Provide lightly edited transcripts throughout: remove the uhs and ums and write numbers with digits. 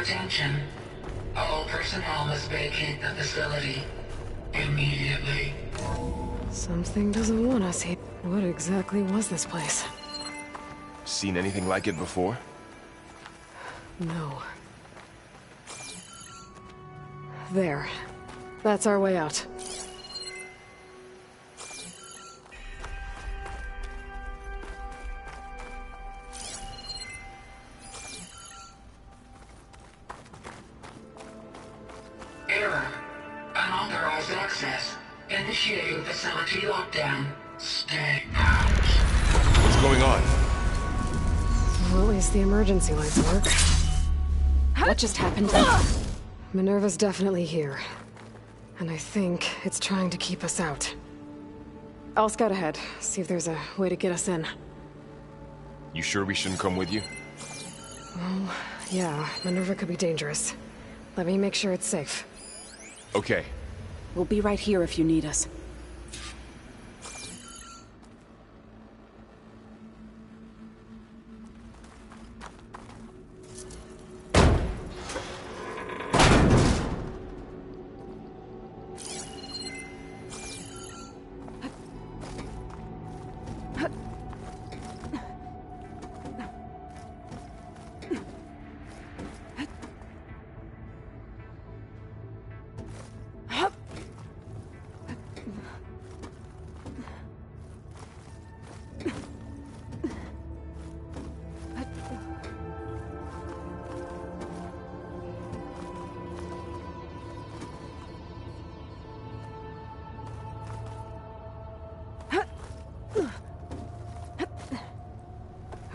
Attention. All personnel must vacate the facility immediately. Something doesn't want us here. What exactly was this place? Seen anything like it before? No. There. That's our way out. Error. Unauthorized access. Initiating facility lockdown. Stay out. What's going on? Well, at least the emergency lights work. What just happened? Minerva's definitely here. And I think it's trying to keep us out. I'll scout ahead, see if there's a way to get us in. You sure we shouldn't come with you? Well, yeah, Minerva could be dangerous. Let me make sure it's safe. Okay. We'll be right here if you need us.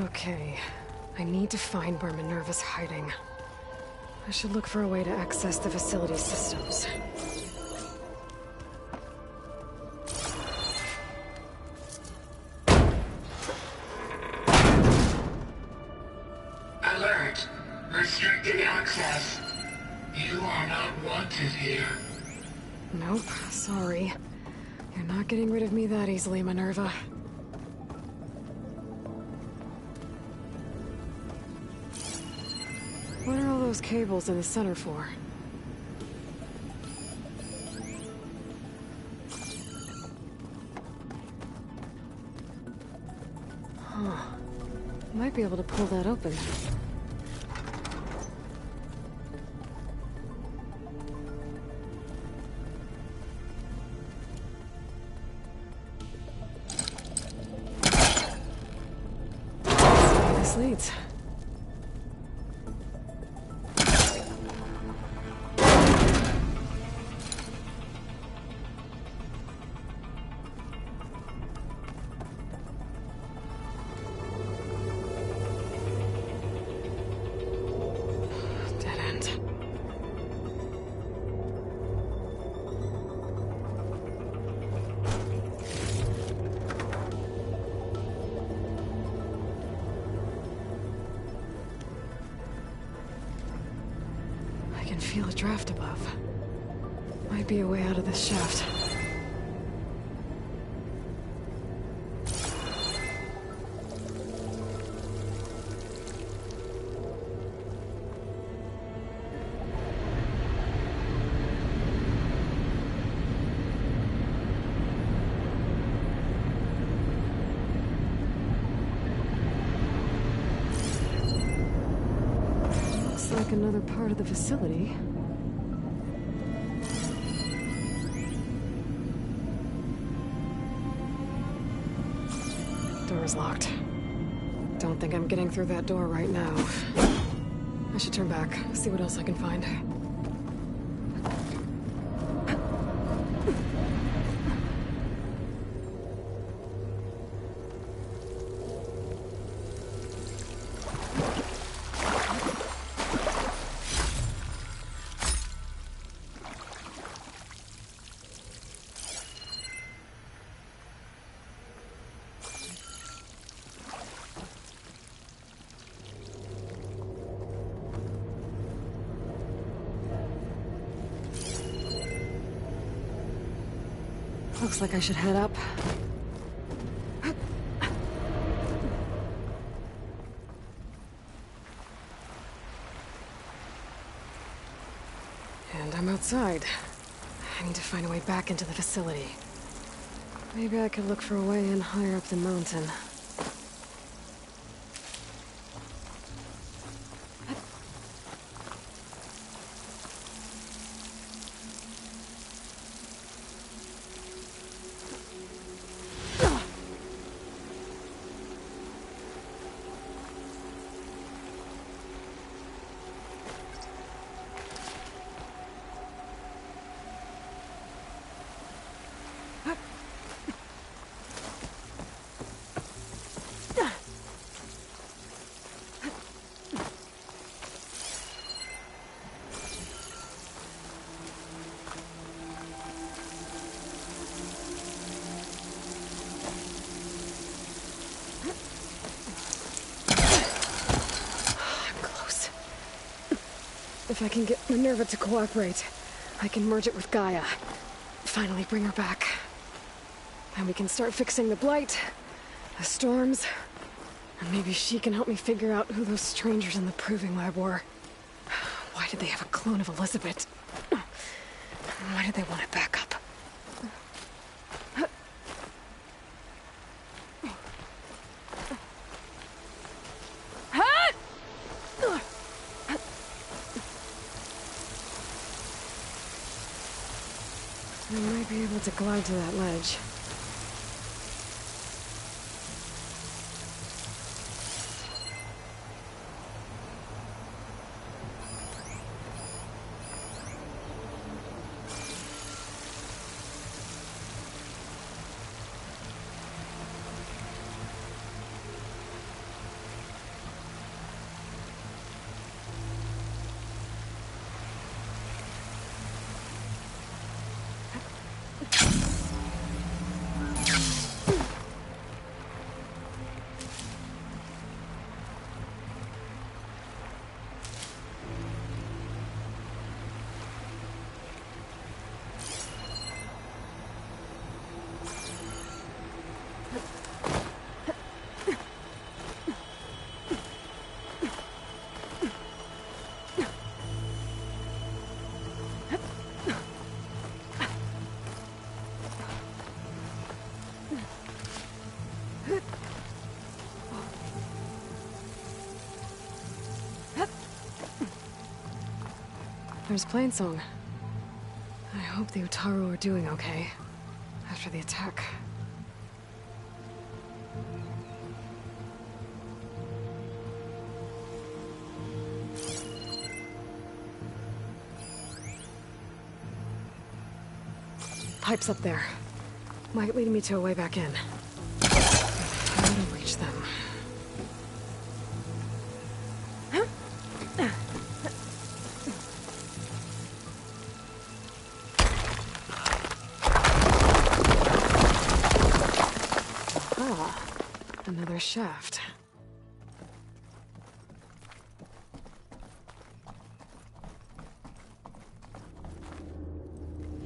Okay, I need to find where Minerva's hiding. I should look for a way to access the facility's systems. Alert. Restricted access. You are not wanted here. Nope, sorry. You're not getting rid of me that easily, Minerva. What are all those cables in the center for? Huh. Might be able to pull that open. Let's see where this leads. I can feel a draft above. Might be a way out of this shaft. Looks like another part of the facility. Door's locked. Don't think I'm getting through that door right now. I should turn back, see what else I can find. Looks like I should head up. And I'm outside. I need to find a way back into the facility. Maybe I could look for a way in higher up the mountain. If I can get Minerva to cooperate, I can merge it with Gaia. Finally bring her back. Then we can start fixing the blight, the storms, and maybe she can help me figure out who those strangers in the proving lab were. Why did they have a clone of Elizabeth? Why did they want it back up? I might be able to glide to that ledge. There's Plainsong. I hope the Utaru are doing okay after the attack. Pipe's up there. Might lead me to a way back in. How to reach them? Another shaft.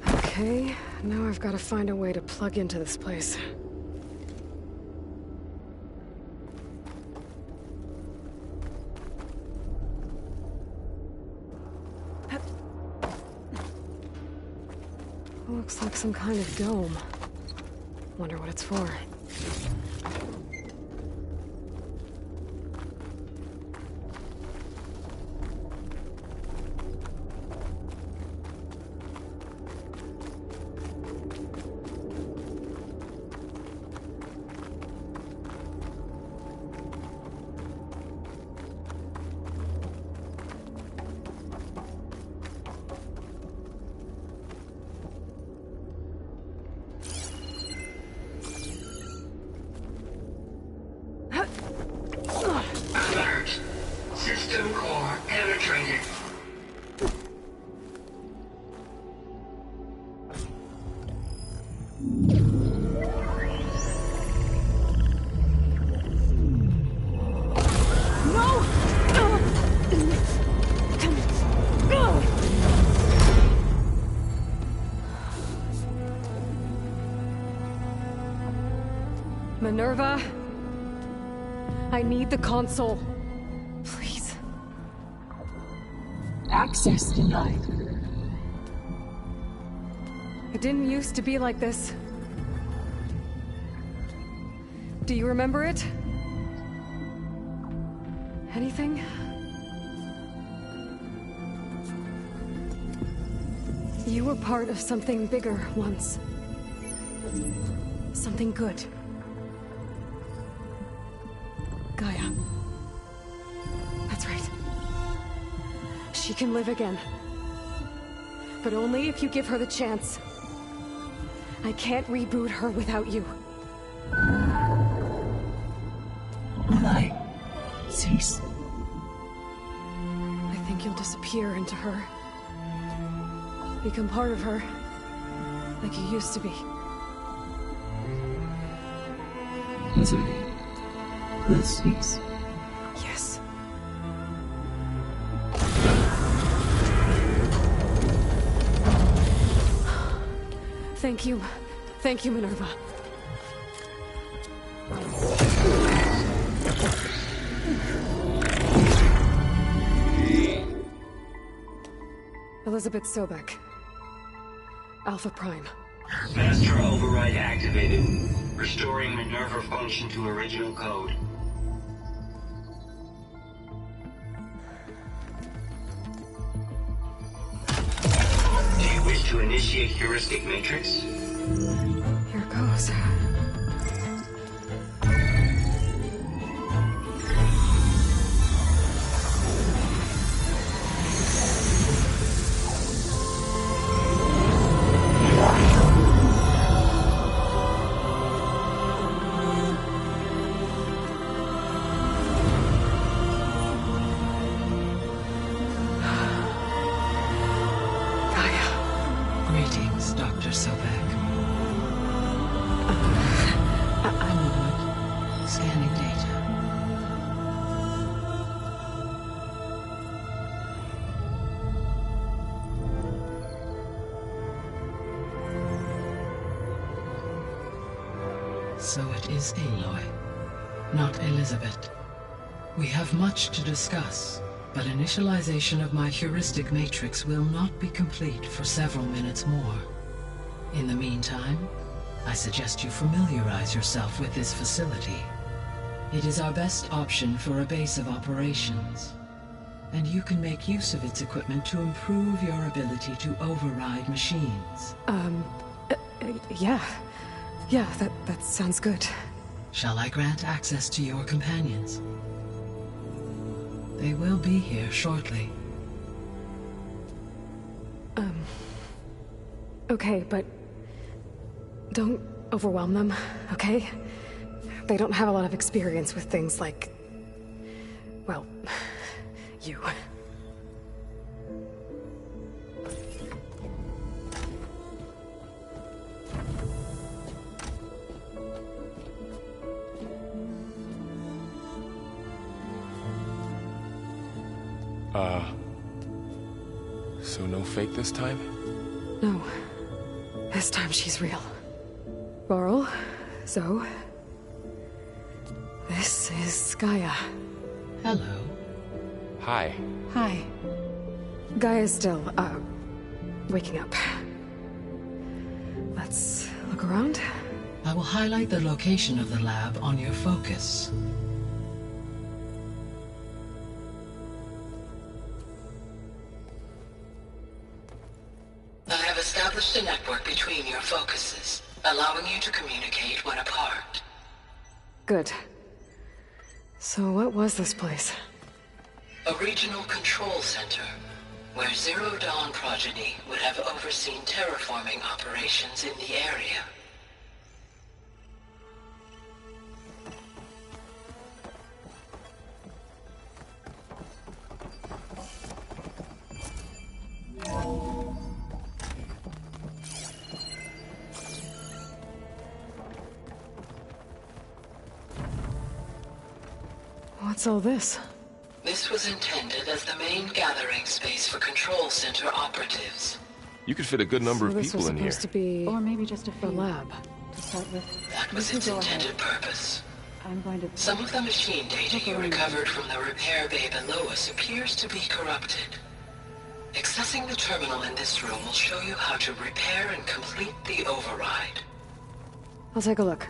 Okay, now I've got to find a way to plug into this place. Looks like some kind of dome. Wonder what it's for. Alert. System core penetrated. Minerva? I need the console. Please. Access denied. It didn't used to be like this. Do you remember it? Anything? You were part of something bigger once. Something good. Gaia. That's right. She can live again. But only if you give her the chance. I can't reboot her without you. Why? Cease. I think you'll disappear into her. Become part of her. Like you used to be. Easily. Let's cease. Yes. Thank you. Thank you, Minerva. Elizabeth Sobek. Alpha Prime. Master override activated. Restoring Minerva function to original code. Do you wish to initiate heuristic matrix? Here goes. Greetings, Dr. Sobek. Scanning data. So it is Aloy, not Elizabeth. We have much to discuss, but initialization of my heuristic matrix will not be complete for several minutes more. In the meantime, I suggest you familiarize yourself with this facility. It is our best option for a base of operations, and you can make use of its equipment to improve your ability to override machines. Yeah. Yeah, that sounds good. Shall I grant access to your companions? They will be here shortly. Okay, but don't overwhelm them, okay? They don't have a lot of experience with things like, well, you. So no fake this time? No. This time she's real. Laurel, Zoe. This is Gaia. Hello. Hi. Hi. Gaia's still, waking up. Let's look around. I will highlight the location of the lab on your focus. I have established a network between your focuses, allowing you to communicate when apart. Good. So what was this place? A regional control center, where Zero Dawn progeny would have overseen terraforming operations in the area. What's all this? This was intended as the main gathering space for control center operatives. You could fit a good number So of this was people in here. supposed to be Or maybe just a the few lab. to start with. That was You its two go intended ahead. purpose. I'm going to. Some of the machine data Look you around. recovered from the repair bay below us appears to be corrupted. Accessible Passing the terminal in this room will show you how to repair and complete the override. I'll take a look.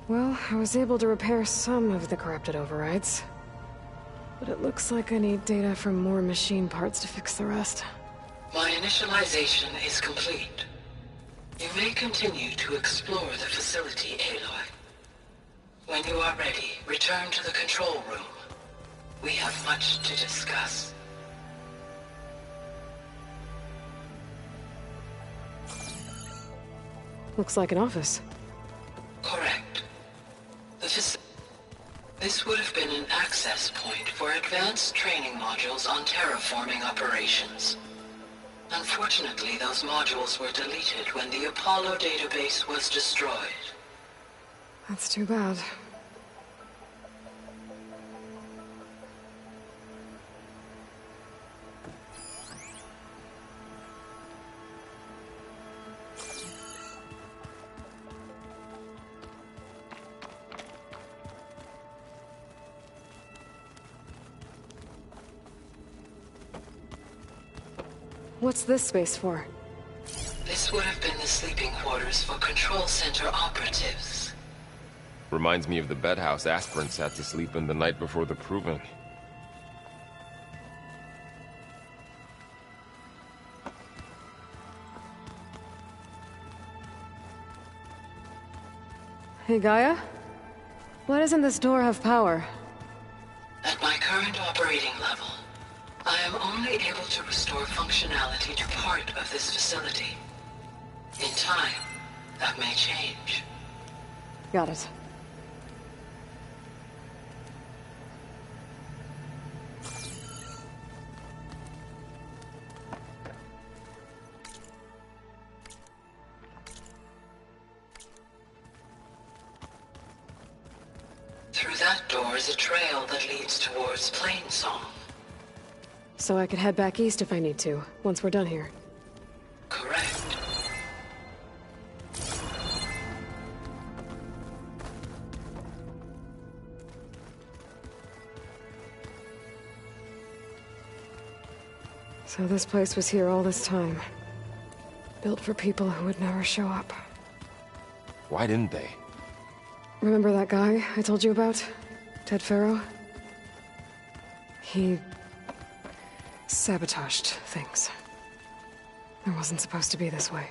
Well, I was able to repair some of the corrupted overrides. But it looks like I need data from more machine parts to fix the rest. My initialization is complete. You may continue to explore the facility, Aloy. When you are ready, return to the control room. We have much to discuss. Looks like an office. Correct. This would have been an access point for advanced training modules on terraforming operations. Unfortunately, those modules were deleted when the Apollo database was destroyed. That's too bad. What's this space for? This would have been the sleeping quarters for Control Center operatives. Reminds me of the bedhouse aspirants had to sleep in the night before the proving. Hey, Gaia? Why doesn't this door have power? At my current operating level, I am only able to restore functionality to part of this facility. In time, that may change. Got it. Through that door is a trail that leads towards Plainsong. So I could head back east if I need to, once we're done here. Correct. So this place was here all this time. Built for people who would never show up. Why didn't they? Remember that guy I told you about? Ted Farrow? He sabotaged things. It wasn't supposed to be this way.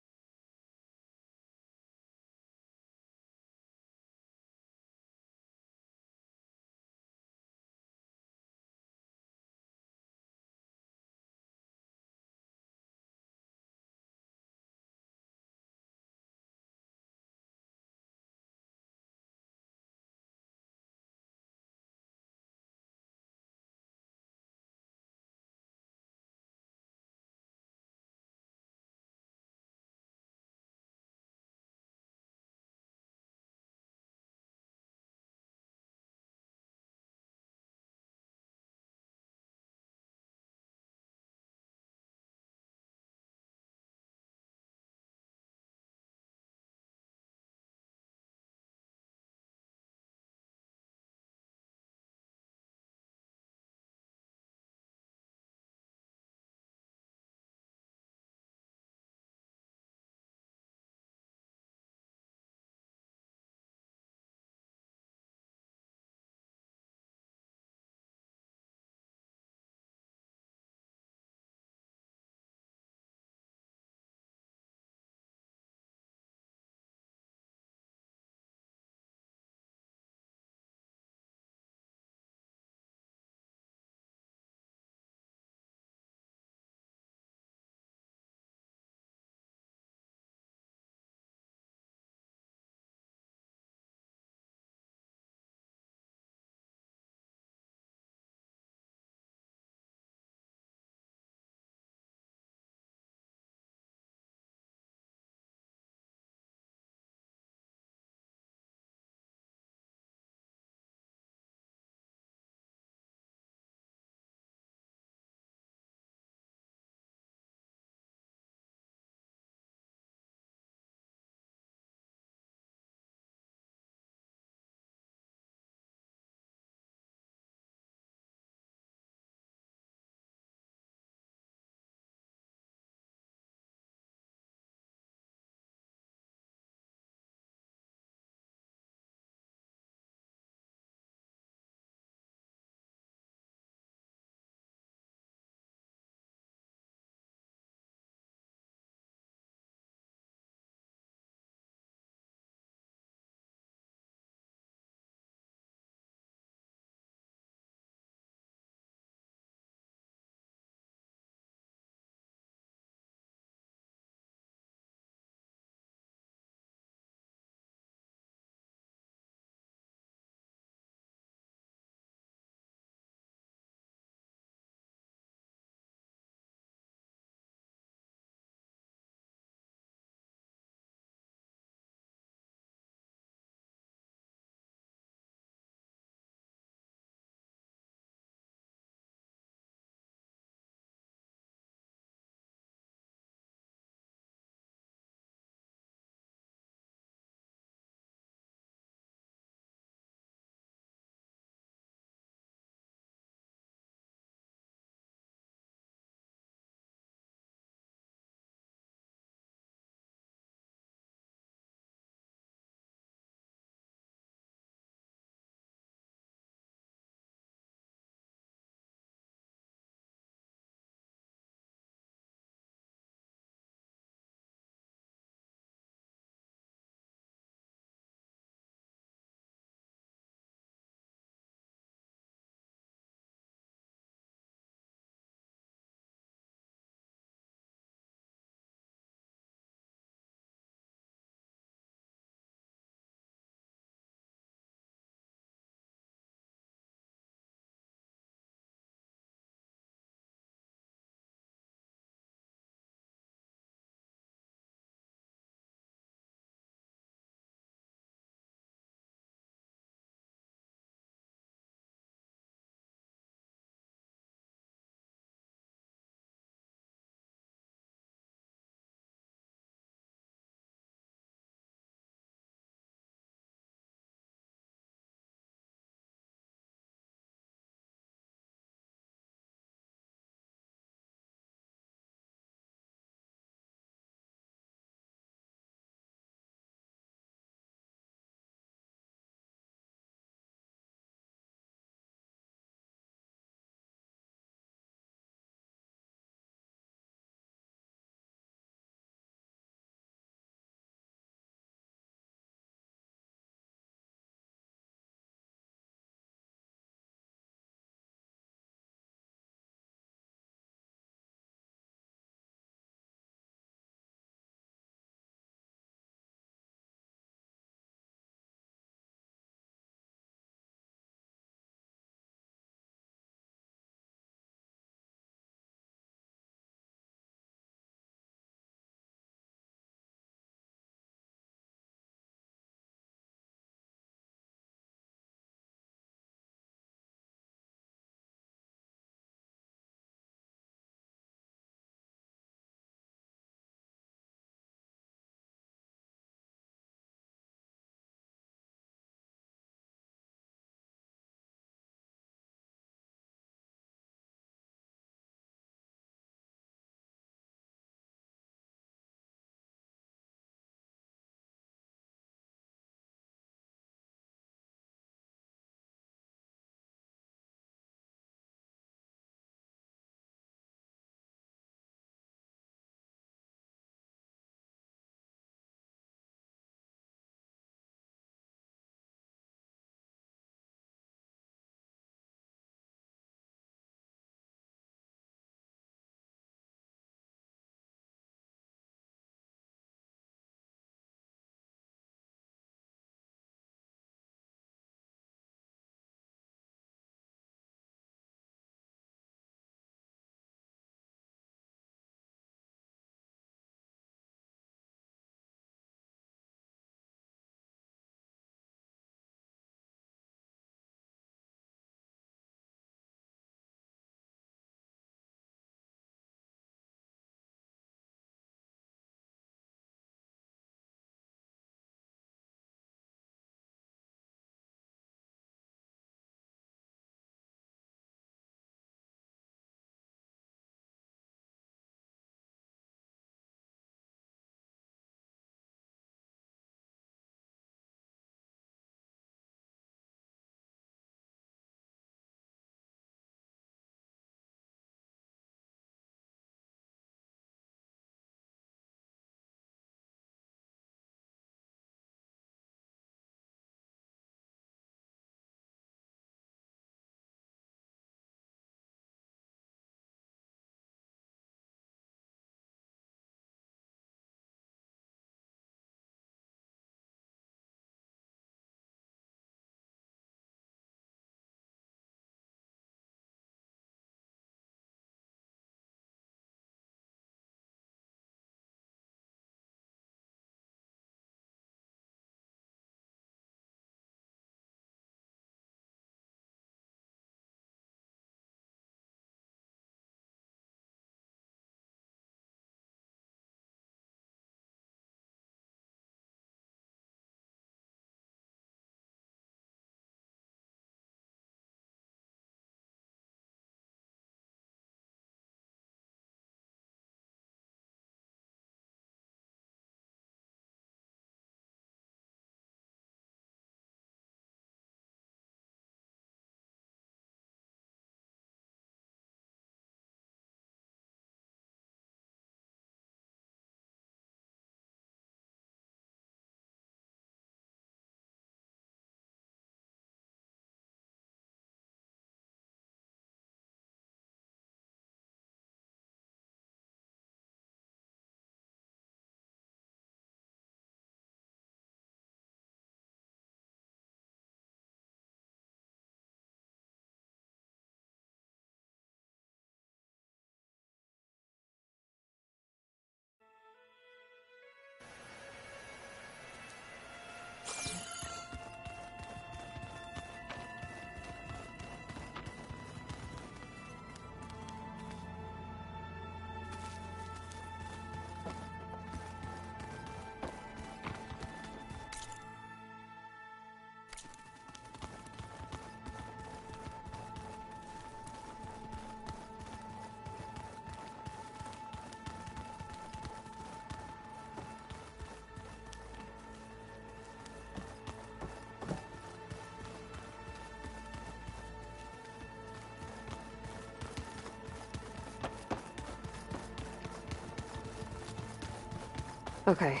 Okay.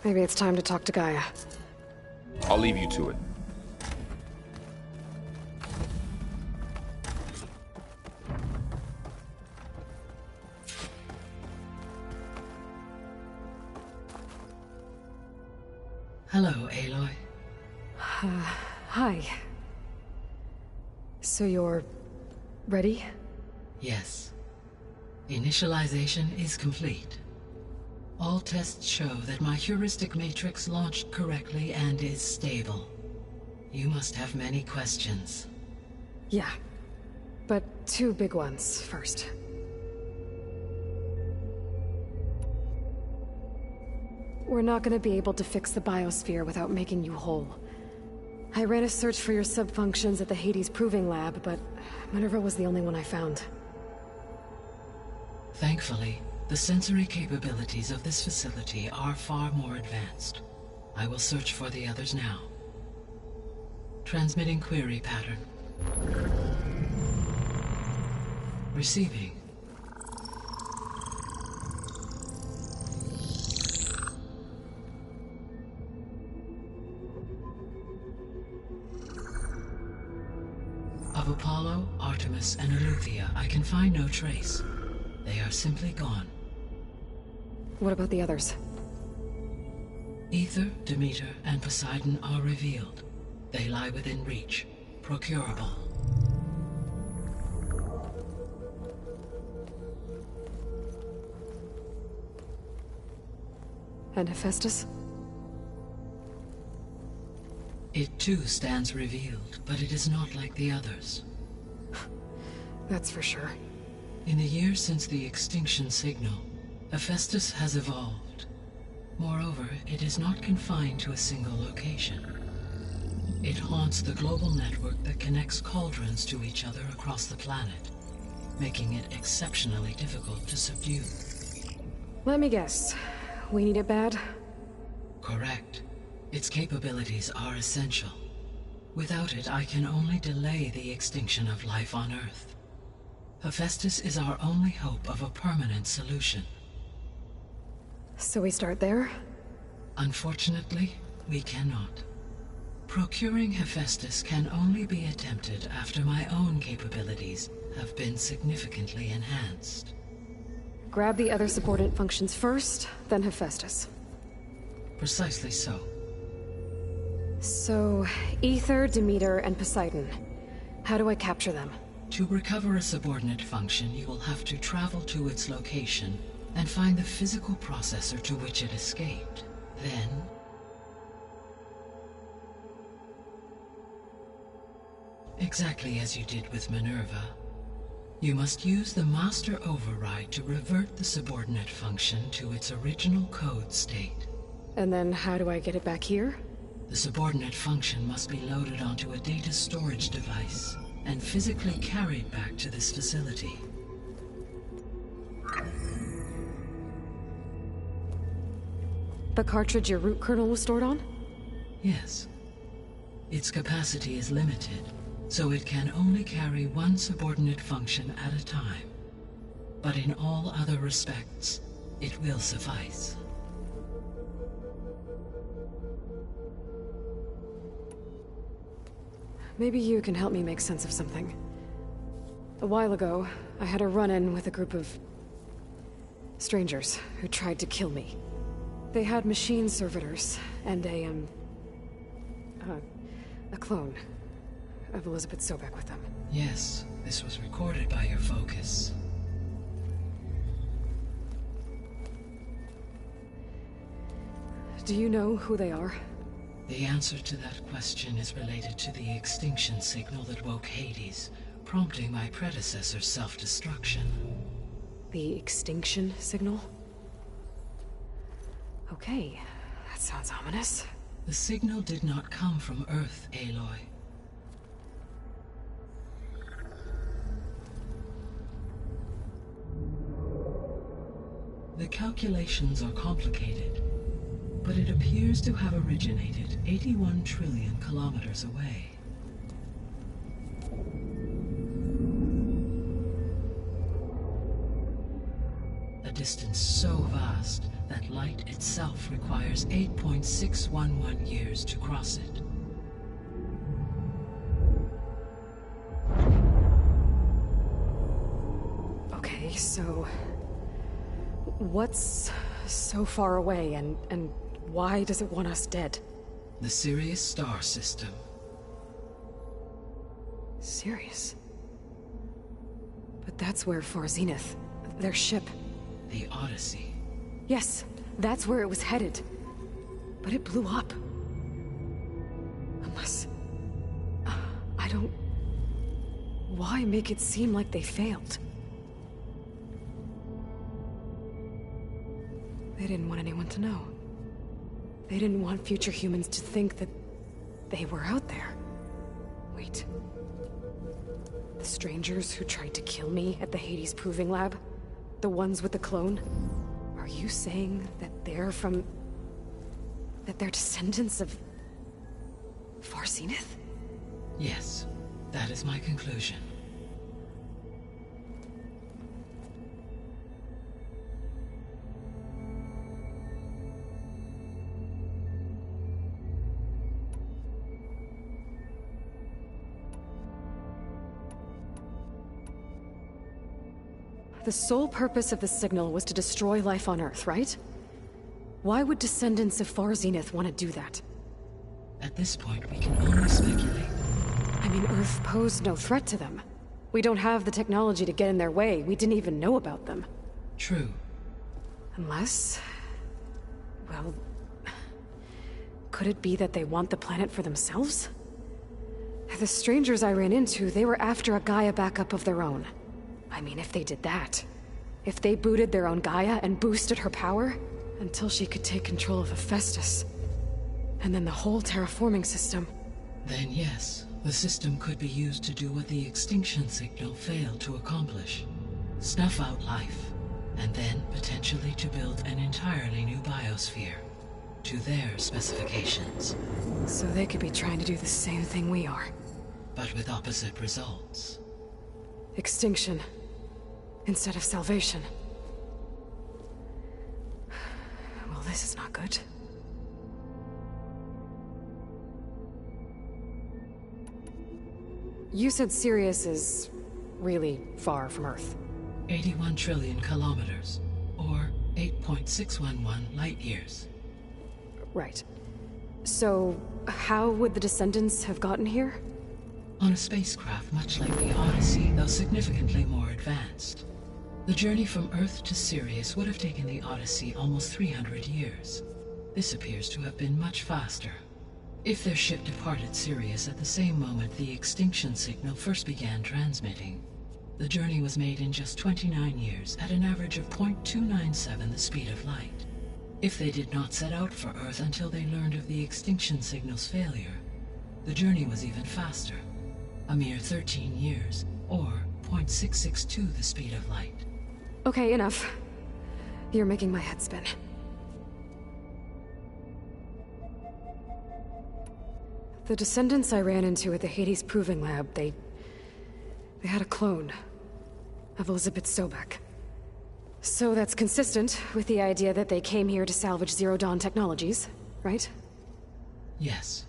Maybe it's time to talk to Gaia. I'll leave you to it. Hello, Aloy. Hi. So you're... ready? Yes. Initialization is complete. All tests show that my heuristic matrix launched correctly and is stable. You must have many questions. Yeah. But two big ones first. We're not gonna be able to fix the biosphere without making you whole. I ran a search for your subfunctions at the Hades Proving Lab, but Minerva was the only one I found. Thankfully, the sensory capabilities of this facility are far more advanced. I will search for the others now. Transmitting query pattern. Receiving. Of Apollo, Artemis, and Eleuthia, I can find no trace. They are simply gone. What about the others? Ether, Demeter, and Poseidon are revealed. They lie within reach, procurable. And Hephaestus? It too stands revealed, but it is not like the others. That's for sure. In the years since the extinction signal, Hephaestus has evolved. Moreover, it is not confined to a single location. It haunts the global network that connects cauldrons to each other across the planet, making it exceptionally difficult to subdue. Let me guess. We need it bad? Correct. Its capabilities are essential. Without it, I can only delay the extinction of life on Earth. Hephaestus is our only hope of a permanent solution. So we start there? Unfortunately, we cannot. Procuring Hephaestus can only be attempted after my own capabilities have been significantly enhanced. Grab the other subordinate functions first, then Hephaestus. Precisely so. So, Ether, Demeter, and Poseidon. How do I capture them? To recover a subordinate function, you will have to travel to its location and find the physical processor to which it escaped. Then, exactly as you did with Minerva, you must use the master override to revert the subordinate function to its original code state. And then how do I get it back here? The subordinate function must be loaded onto a data storage device and physically carried back to this facility. The cartridge your root kernel was stored on? Yes. Its capacity is limited, so it can only carry one subordinate function at a time. But in all other respects, it will suffice. Maybe you can help me make sense of something. A while ago, I had a run-in with a group of strangers who tried to kill me. They had machine servitors and a clone of Elizabeth Sobek with them. Yes, this was recorded by your focus. Do you know who they are? The answer to that question is related to the extinction signal that woke Hades, prompting my predecessor's self-destruction. The extinction signal? Okay, that sounds ominous. The signal did not come from Earth, Aloy. The calculations are complicated, but it appears to have originated 81 trillion kilometers away. a distance so vast that light itself requires 8.611 years to cross it. Okay, so... what's so far away, and why does it want us dead? The Sirius star system. Sirius? But that's where Far Zenith, their ship... The Odyssey. Yes, that's where it was headed. But it blew up. Unless... I don't... Why make it seem like they failed? They didn't want anyone to know. They didn't want future humans to think that they were out there. Wait. The strangers who tried to kill me at the Hades Proving Lab? The ones with the clone? Are you saying that they're from... that they're descendants of... Far Zenith? Yes, that is my conclusion. The sole purpose of the signal was to destroy life on Earth, right? Why would descendants of Far Zenith want to do that? At this point, we can only speculate. I mean, Earth posed no threat to them. We don't have the technology to get in their way. We didn't even know about them. True. Unless... well... could it be that they want the planet for themselves? The strangers I ran into, they were after a Gaia backup of their own. I mean, if they did that... if they booted their own Gaia and boosted her power... until she could take control of Hephaestus... and then the whole terraforming system... Then yes, the system could be used to do what the extinction signal failed to accomplish. Snuff out life, and then potentially to build an entirely new biosphere. To their specifications. So they could be trying to do the same thing we are. But with opposite results. Extinction. Instead of salvation. Well, this is not good. You said Sirius is... really far from Earth. 81 trillion kilometers, or 8.611 light years. Right. So, how would the descendants have gotten here? On a spacecraft much like the Odyssey, though significantly more advanced. The journey from Earth to Sirius would have taken the Odyssey almost 300 years. This appears to have been much faster. If their ship departed Sirius at the same moment the extinction signal first began transmitting, the journey was made in just 29 years at an average of 0.297 the speed of light. If they did not set out for Earth until they learned of the extinction signal's failure, the journey was even faster, a mere 13 years, or 0.662 the speed of light. Okay, enough. You're making my head spin. The descendants I ran into at the Hades Proving Lab, they had a clone of Elizabeth Sobek. So that's consistent with the idea that they came here to salvage Zero Dawn technologies, right? Yes.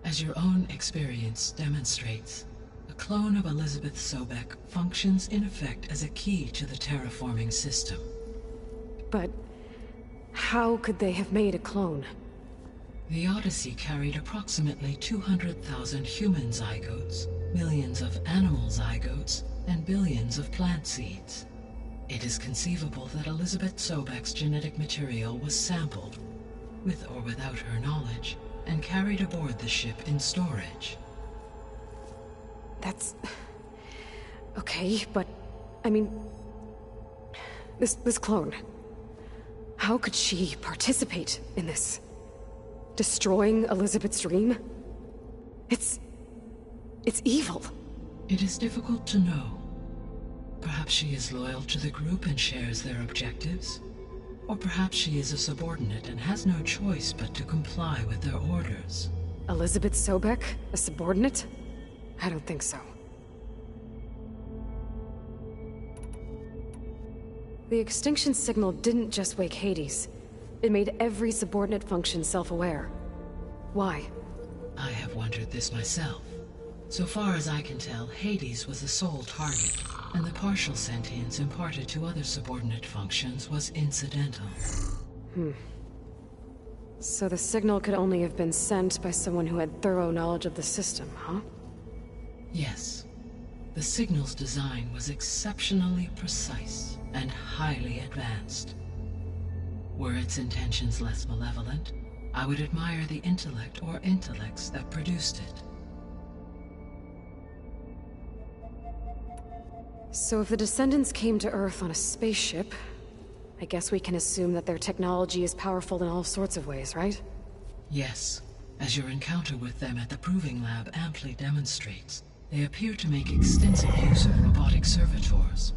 As your own experience demonstrates, a clone of Elizabeth Sobek functions in effect as a key to the terraforming system. But how could they have made a clone? The Odyssey carried approximately 200,000 human zygotes, millions of animal zygotes, and billions of plant seeds. It is conceivable that Elizabeth Sobek's genetic material was sampled, with or without her knowledge, and carried aboard the ship in storage. That's... okay, but... I mean... This clone... how could she participate in this? Destroying Elizabeth's dream? It's evil. It is difficult to know. Perhaps she is loyal to the group and shares their objectives. Or perhaps she is a subordinate and has no choice but to comply with their orders. Elizabeth Sobek? A subordinate? I don't think so. The extinction signal didn't just wake Hades. It made every subordinate function self-aware. Why? I have wondered this myself. So far as I can tell, Hades was the sole target, and the partial sentience imparted to other subordinate functions was incidental. So the signal could only have been sent by someone who had thorough knowledge of the system, huh? Yes. The signal's design was exceptionally precise and highly advanced. Were its intentions less malevolent, I would admire the intellect or intellects that produced it. So if the descendants came to Earth on a spaceship, I guess we can assume that their technology is powerful in all sorts of ways, right? Yes, as your encounter with them at the Proving Lab amply demonstrates, they appear to make extensive use of robotic servitors.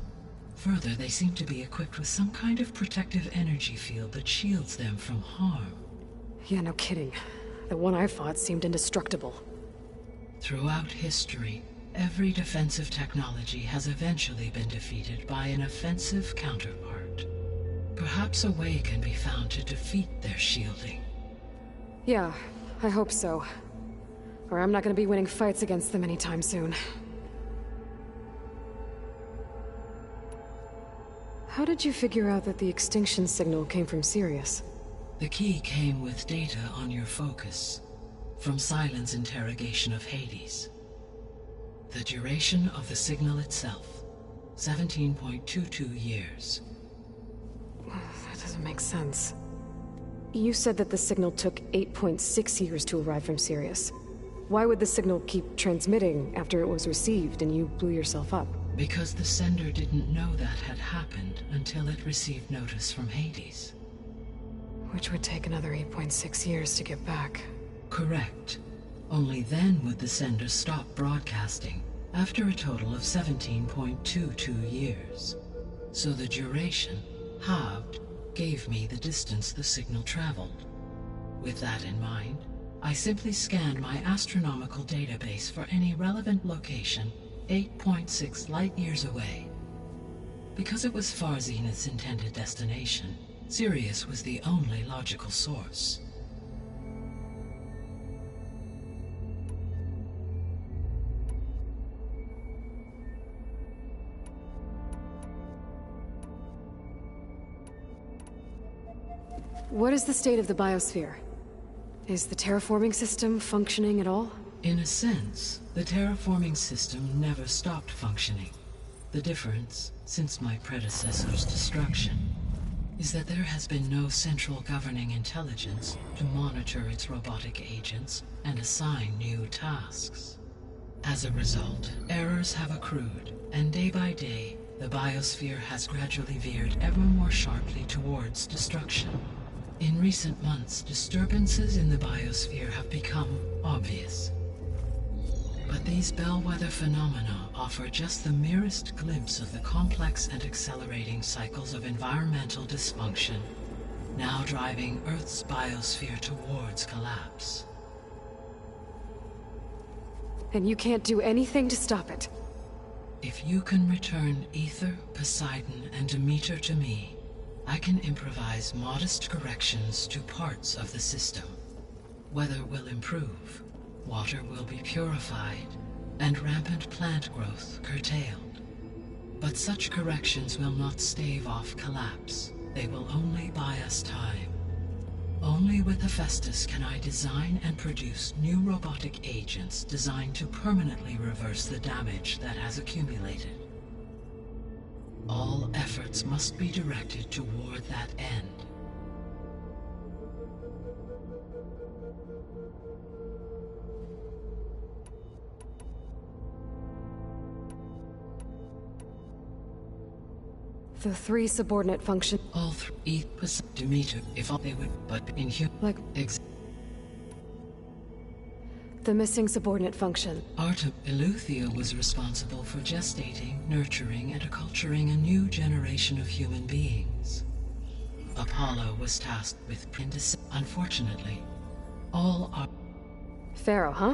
Further, they seem to be equipped with some kind of protective energy field that shields them from harm. Yeah, no kidding. The one I fought seemed indestructible. Throughout history, every defensive technology has eventually been defeated by an offensive counterpart. Perhaps a way can be found to defeat their shielding. Yeah, I hope so. Or I'm not gonna be winning fights against them anytime soon. How did you figure out that the extinction signal came from Sirius? The key came with data on your focus, from Silent's interrogation of Hades. The duration of the signal itself, 17.22 years. That doesn't make sense. You said that the signal took 8.6 years to arrive from Sirius. Why would the signal keep transmitting after it was received and you blew yourself up? Because the sender didn't know that had happened until it received notice from Hades. Which would take another 8.6 years to get back. Correct. Only then would the sender stop broadcasting, after a total of 17.22 years. So the duration, halved, gave me the distance the signal traveled. With that in mind, I simply scanned my astronomical database for any relevant location 8.6 light-years away. Because it was far Zenith's intended destination, Sirius was the only logical source. What is the state of the biosphere? Is the terraforming system functioning at all? In a sense, the terraforming system never stopped functioning. The difference, since my predecessor's destruction, is that there has been no central governing intelligence to monitor its robotic agents and assign new tasks. As a result, errors have accrued, and day by day, the biosphere has gradually veered ever more sharply towards destruction. In recent months, disturbances in the biosphere have become obvious. But these bellwether phenomena offer just the merest glimpse of the complex and accelerating cycles of environmental dysfunction, now driving Earth's biosphere towards collapse. And you can't do anything to stop it? If you can return Ether, Poseidon, and Demeter to me, I can improvise modest corrections to parts of the system. Weather will improve, water will be purified, and rampant plant growth curtailed. But such corrections will not stave off collapse. They will only buy us time. Only with Hephaestus can I design and produce new robotic agents designed to permanently reverse the damage that has accumulated. All efforts must be directed toward that end. The three subordinate function... All three, Demeter, if all they would, but in Like... The missing subordinate function. Artem Eleuthia was responsible for gestating, nurturing, and acculturating a new generation of human beings. Apollo was tasked with Unfortunately, all are... Pharaoh, huh?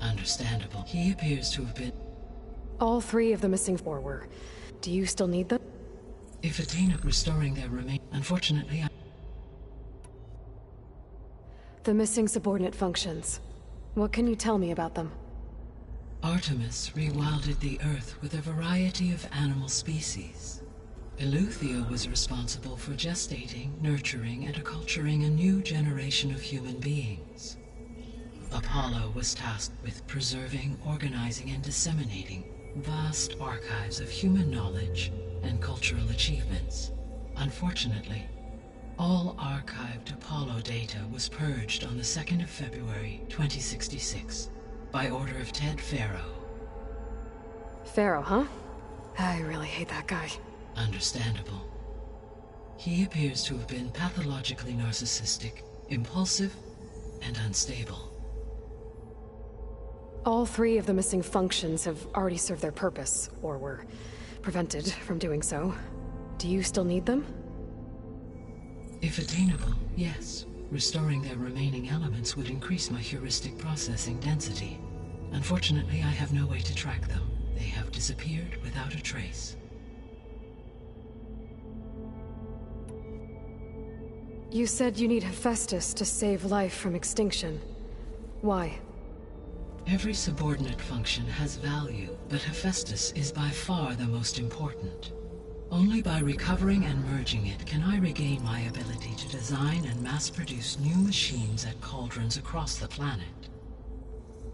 Understandable. He appears to have been... All three of the missing four were. Do you still need them? If attainable, restoring their remain. Unfortunately, The missing subordinate functions. What can you tell me about them? Artemis rewilded the Earth with a variety of animal species. Eleuthia was responsible for gestating, nurturing, and acculturating a new generation of human beings. Apollo was tasked with preserving, organizing, and disseminating vast archives of human knowledge and cultural achievements. Unfortunately, all archived Apollo data was purged on the 2nd of February, 2066, by order of Ted Faro. Pharaoh, huh? I really hate that guy. Understandable. He appears to have been pathologically narcissistic, impulsive, and unstable. All 3 of the missing functions have already served their purpose, or were prevented from doing so. Do you still need them? If attainable, yes. Restoring their remaining elements would increase my heuristic processing density. Unfortunately, I have no way to track them. They have disappeared without a trace. You said you need Hephaestus to save life from extinction. Why? Every subordinate function has value, but Hephaestus is by far the most important. Only by recovering and merging it can I regain my ability to design and mass-produce new machines at cauldrons across the planet.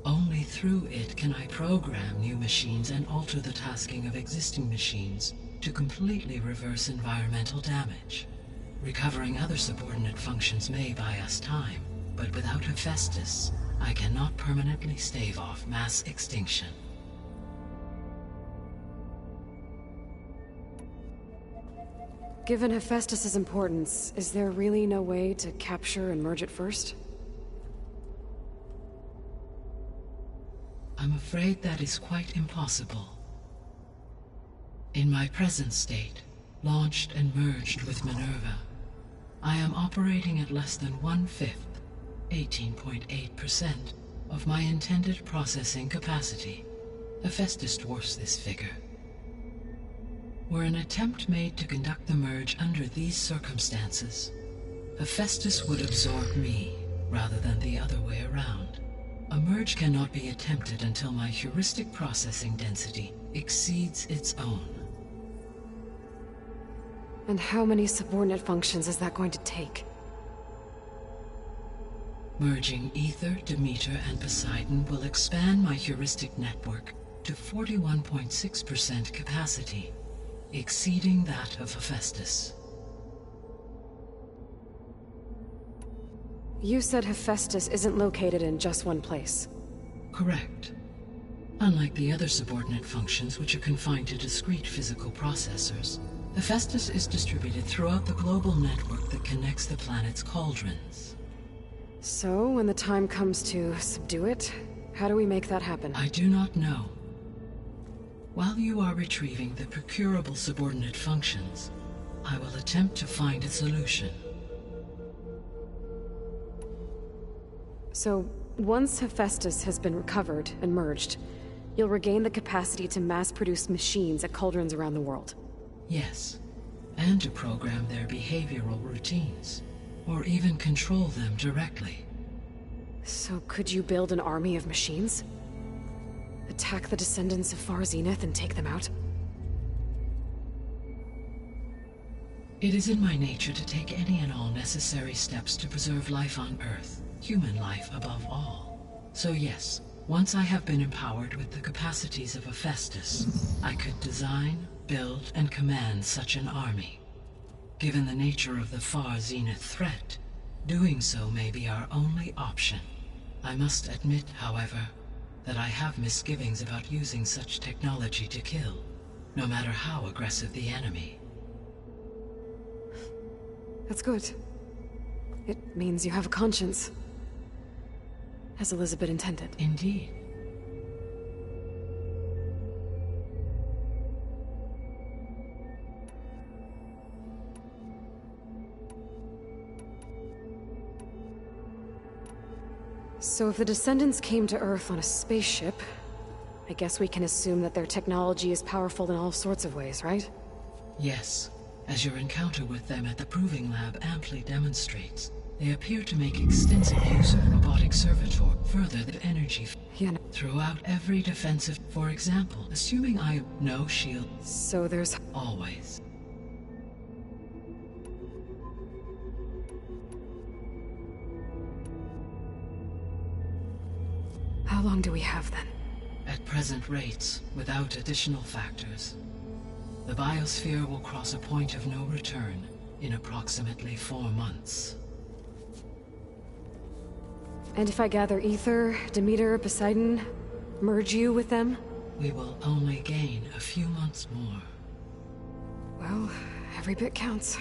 Only through it can I program new machines and alter the tasking of existing machines to completely reverse environmental damage. Recovering other subordinate functions may buy us time, but without Hephaestus, I cannot permanently stave off mass extinction. Given Hephaestus's importance, is there really no way to capture and merge it first? I'm afraid that is quite impossible. In my present state, launched and merged with Minerva, I am operating at less than 1/5, 18.8%, of my intended processing capacity. Hephaestus dwarfs this figure. Were an attempt made to conduct the merge under these circumstances, Hephaestus would absorb me, rather than the other way around. A merge cannot be attempted until my heuristic processing density exceeds its own. And how many subordinate functions is that going to take? Merging Ether, Demeter, and Poseidon will expand my heuristic network to 41.6% capacity, exceeding that of Hephaestus. You said Hephaestus isn't located in just one place. Correct. Unlike the other subordinate functions, which are confined to discrete physical processors, Hephaestus is distributed throughout the global network that connects the planet's cauldrons. So, when the time comes to subdue it, how do we make that happen? I do not know. While you are retrieving the procurable subordinate functions, I will attempt to find a solution. So, once Hephaestus has been recovered and merged, you'll regain the capacity to mass-produce machines at cauldrons around the world. Yes, and to program their behavioral routines, or even control them directly. So could you build an army of machines? Attack the descendants of Far Zenith and take them out? It is in my nature to take any and all necessary steps to preserve life on Earth, human life above all. So yes, once I have been empowered with the capacities of Hephaestus, I could design, build, and command such an army. Given the nature of the Far Zenith threat, doing so may be our only option. I must admit, however, that I have misgivings about using such technology to kill, no matter how aggressive the enemy. That's good. It means you have a conscience. As Elizabeth intended. Indeed. So if the descendants came to Earth on a spaceship, I guess we can assume that their technology is powerful in all sorts of ways, right? Yes. as your encounter with them at the Proving Lab amply demonstrates. They appear to make extensive use of robotic servitor, further the energy throughout every defensive. For example, assuming I no shield. So there's... Always. How long do we have then? At present rates, without additional factors, the biosphere will cross a point of no return in approximately 4 months. And if I gather Ether, Demeter, Poseidon, merge you with them? We will only gain a few months more. Well, every bit counts.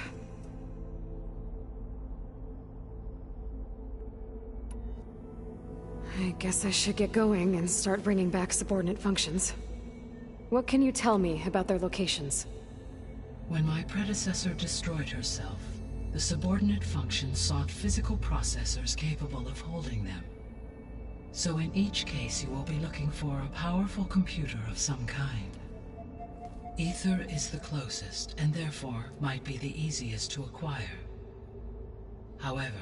I guess I should get going and start bringing back subordinate functions. What can you tell me about their locations? When my predecessor destroyed herself, the subordinate functions sought physical processors capable of holding them. So in each case you will be looking for a powerful computer of some kind. Ether is the closest, and therefore might be the easiest to acquire. However,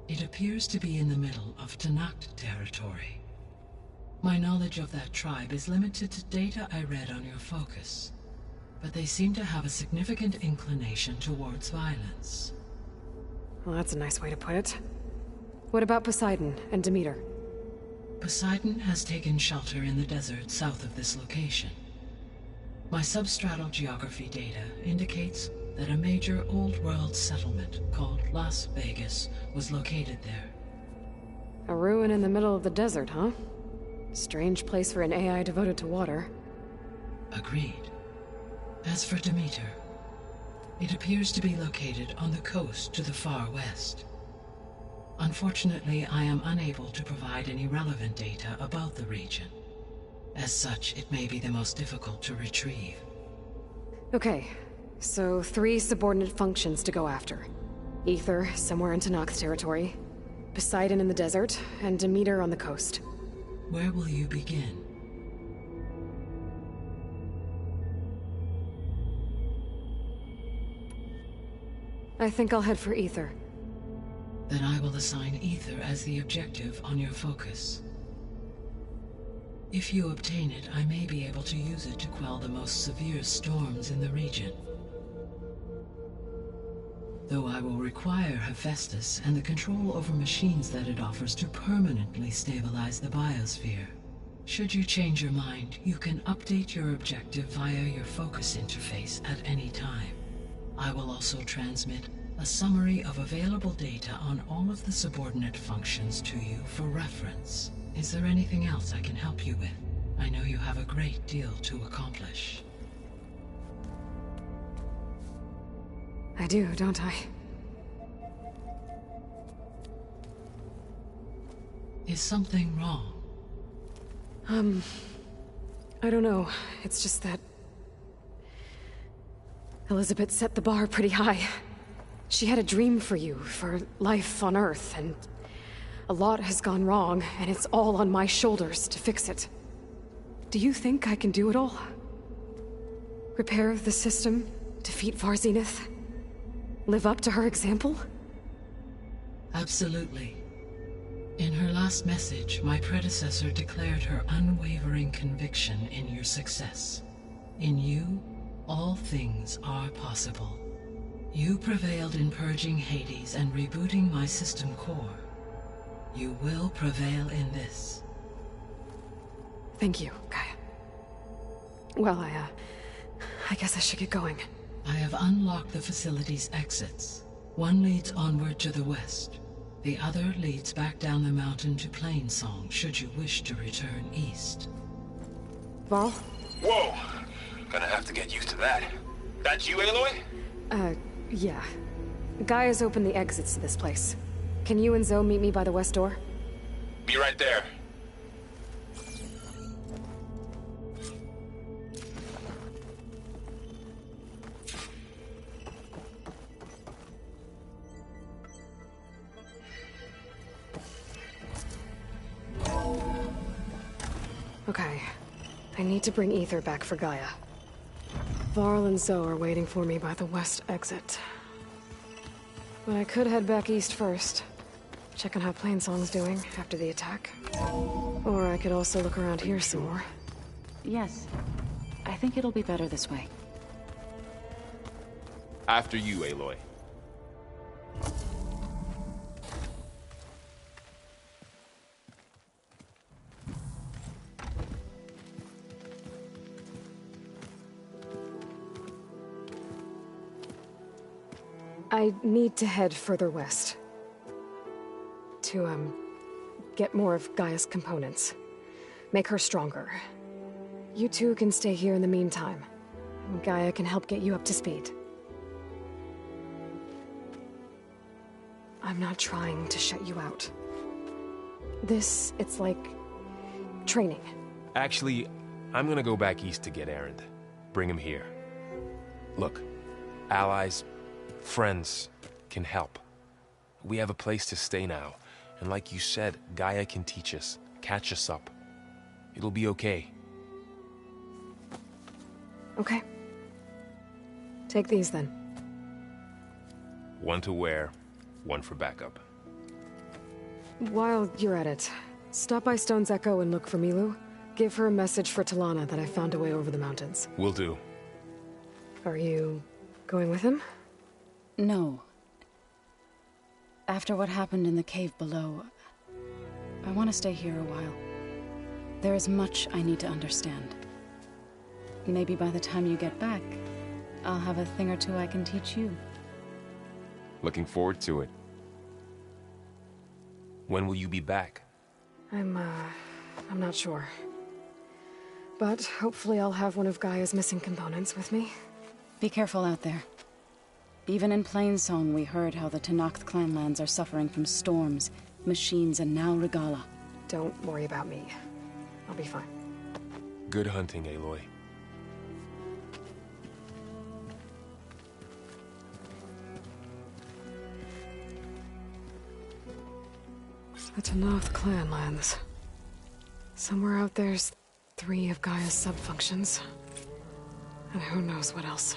it appears to be in the middle of Tanakh territory. My knowledge of that tribe is limited to data I read on your focus, but they seem to have a significant inclination towards violence. Well, that's a nice way to put it. What about Poseidon and Demeter? Poseidon has taken shelter in the desert south of this location. My substratal geography data indicates that a major old-world settlement called Las Vegas was located there. A ruin in the middle of the desert, huh? Strange place for an AI devoted to water. Agreed. As for Demeter, it appears to be located on the coast to the far west. Unfortunately, I am unable to provide any relevant data about the region. As such, it may be the most difficult to retrieve. Okay, so 3 subordinate functions to go after. Ether, somewhere in Tanakh territory, Poseidon in the desert, and Demeter on the coast. Where will you begin? I think I'll head for Ether. Then I will assign Ether as the objective on your focus. If you obtain it, I may be able to use it to quell the most severe storms in the region. Though I will require Hephaestus and the control over machines that it offers to permanently stabilize the biosphere. Should you change your mind, you can update your objective via your focus interface at any time. I will also transmit a summary of available data on all of the subordinate functions to you for reference. Is there anything else I can help you with? I know you have a great deal to accomplish. I do, don't I? Is something wrong? I don't know. It's just that... Elizabeth set the bar pretty high. She had a dream for you, for life on Earth, and a lot has gone wrong, and it's all on my shoulders to fix it. Do you think I can do it all? Repair the system, defeat Varzenith, live up to her example? Absolutely. In her last message, my predecessor declared her unwavering conviction in your success. In you, all things are possible. You prevailed in purging Hades and rebooting my system core. You will prevail in this. Thank you, Gaia. Well, I guess I should get going. I have unlocked the facility's exits. One leads onward to the west. The other leads back down the mountain to Plainsong, should you wish to return east. Varl? Whoa! Gonna have to get used to that. That's you, Aloy? Yeah. Gaia's opened the exits to this place. Can you and Zoe meet me by the west door? Be right there. Okay. I need to bring Ether back for Gaia. Varl and Zoe are waiting for me by the west exit. But I could head back east first. Check on how Plainsong's doing after the attack. Or I could also look around here some more. Yes. I think it'll be better this way. After you, Aloy. I need to head further west. To, get more of Gaia's components. Make her stronger. You two can stay here in the meantime. Gaia can help get you up to speed. I'm not trying to shut you out. It's like... training. Actually, I'm gonna go back east to get Erend. Bring him here. Look, allies, friends can help. We have a place to stay now, and like you said, Gaia can teach us, catch us up. It'll be okay. Okay. Take these then. One to wear, one for backup. While you're at it, stop by Stone's Echo and look for Milu. Give her a message for Talana that I found a way over the mountains. Will do. Are you going with him? No. After what happened in the cave below, I want to stay here a while. There is much I need to understand. Maybe by the time you get back, I'll have a thing or two I can teach you. Looking forward to it. When will you be back? I'm not sure. But hopefully I'll have one of Gaia's missing components with me. Be careful out there. Even in Plainsong, we heard how the Tenakth clanlands are suffering from storms, machines, and now Regala. Don't worry about me. I'll be fine. Good hunting, Aloy. The Tenakth clanlands. Somewhere out there's 3 of Gaia's sub-functions. And who knows what else.